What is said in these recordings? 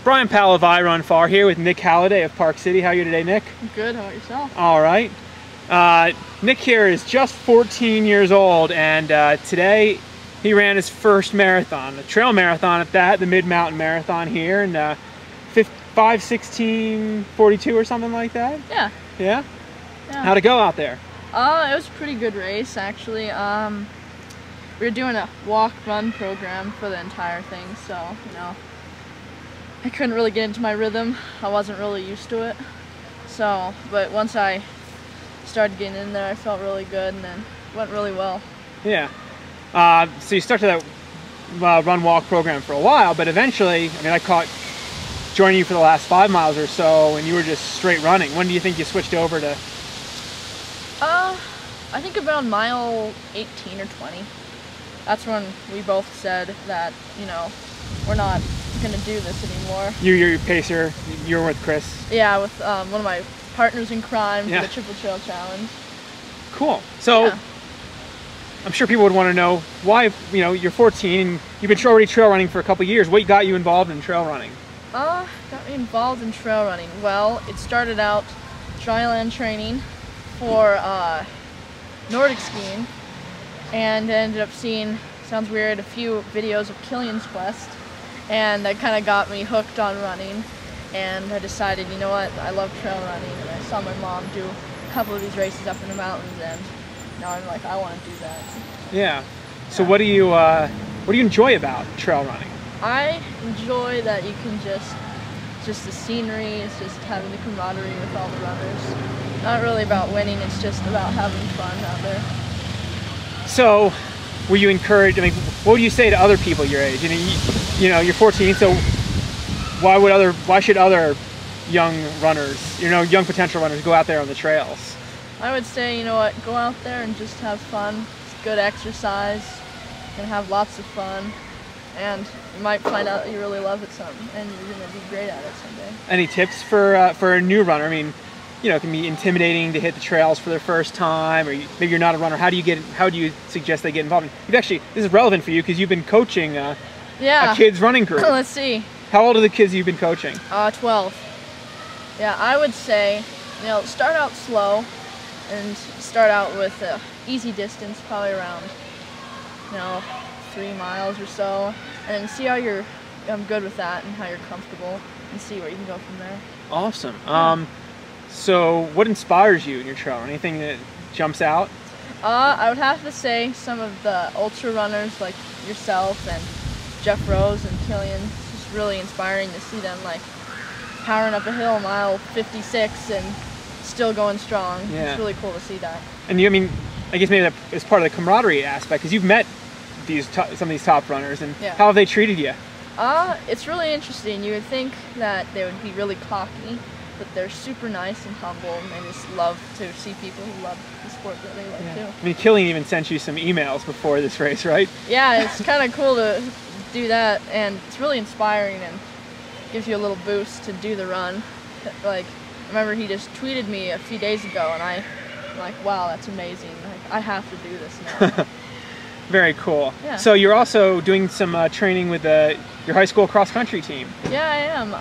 Bryon Powell of iRunFar here with Nick Halliday of Park City. How are you today, Nick? I'm good. How about yourself? All right. Nick here is just 14 years old, and today he ran his first marathon, a trail marathon at that, the Mid-Mountain Marathon here, and 5:16:42 or something like that. Yeah. Yeah? Yeah. How'd it go out there? It was a pretty good race, actually. We were doing a walk-run program for the entire thing, so, you know, I couldn't really get into my rhythm. I wasn't really used to it. So, but once I started getting in there, I felt really good, and then it went really well. Yeah. So you started that run-walk program for a while, but eventually, I mean, I caught joining you for the last 5 miles or so, and you were just straight running. When do you think you switched over to? I think around mile 18 or 20. That's when we both said that, you know, we're not going to do this anymore. You're your pacer, you're with Chris? Yeah, with one of my partners in crime for yeah. the Triple Trail Challenge. Cool. So, yeah. I'm sure people would want to know why, you know, you're 14 and you've been already trail running for a couple years. What got you involved in trail running? Got me involved in trail running. Well, it started out dryland training for Nordic skiing, and ended up seeing, sounds weird, a few videos of Killian's Quest, and that kind of got me hooked on running, and I decided, you know what, I love trail running, and I saw my mom do a couple of these races up in the mountains, and now I'm like, I want to do that. Yeah. So what do you enjoy about trail running? I enjoy that you can just the scenery, it's just having the camaraderie with all the runners. Not really about winning, it's just about having fun out there. So, were you encouraged, I mean, what would you say to other people your age? You know, you're 14, so why should other young runners, you know, young potential runners go out there on the trails? I would say, you know what, go out there and just have fun. It's good exercise, and have lots of fun. And you might find out that you really love it and you're going to be great at it someday. Any tips for a new runner? I mean, you know, it can be intimidating to hit the trails for their first time, or maybe you're not a runner. How do you suggest they get involved? This is relevant for you because you've been coaching a kids running group. Let's see. How old are the kids you've been coaching? 12. Yeah, I would say, you know, start out slow and start out with easy distance, probably around, you know, 3 miles or so, and then see how you're good with that and how you're comfortable, and see where you can go from there. Awesome. Yeah. So what inspires you in your trail? Anything that jumps out? I would have to say some of the ultra runners like yourself and Jeff Rose and Killian. It's just really inspiring to see them like powering up a hill mile 56 and still going strong. Yeah. It's really cool to see that. And I mean, I guess maybe that is part of the camaraderie aspect, because you've met some of these top runners, and yeah. How have they treated you? It's really interesting. You would think that they would be really cocky, but they're super nice and humble, and they just love to see people who love the sport that they love too. I mean, Killian even sent you some emails before this race, right? Yeah, it's kind of cool to do that, and it's really inspiring and gives you a little boost to do the run. Like, I remember he just tweeted me a few days ago, and I'm like, wow, that's amazing. Like, I have to do this now. Very cool. Yeah. So you're also doing some training with your high school cross-country team. Yeah, I am.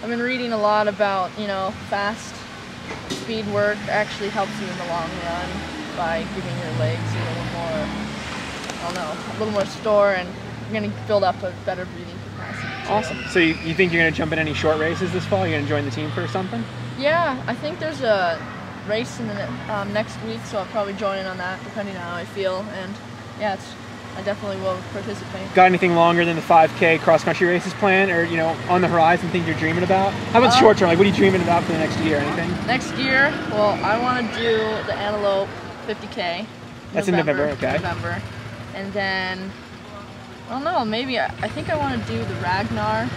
I've been reading a lot about, you know, fast speed work actually helps you in the long run by giving your legs a little more, I don't know, a little more store, and you're going to build up a better breathing capacity too. Awesome. So you think you're going to jump in any short races this fall? You're going to join the team for something? Yeah, I think there's a race in the next week, so I'll probably join in on that depending on how I feel, and yeah, I definitely will participate. Got anything longer than the 5K cross-country races planned, or, you know, on the horizon, things you're dreaming about? How about short term? Like, what are you dreaming about for the next year? Anything? Next year, well, I want to do the Antelope 50K. That's in November, okay. November. And then, I don't know, maybe, I think I want to do the Ragnar.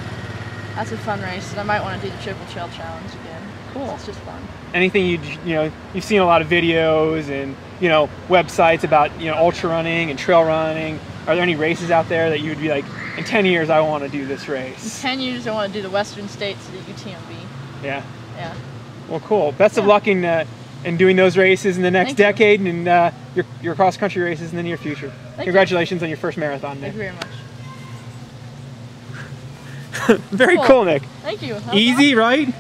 That's a fun race, and I might want to do the Triple Trail Challenge again. Cool. It's just fun. Anything you've seen a lot of videos and, you know, websites about, you know, ultra running and trail running. Are there any races out there that you would be like, in 10 years I want to do this race? In 10 years I want to do the Western States, the UTMB. Yeah. Yeah. Well, cool. Best of luck in doing those races in the next decade, and your cross country races in the near future. Congratulations on your first marathon, Nick. Thank you very much. Very cool, Nick. Thank you. That was Easy, right?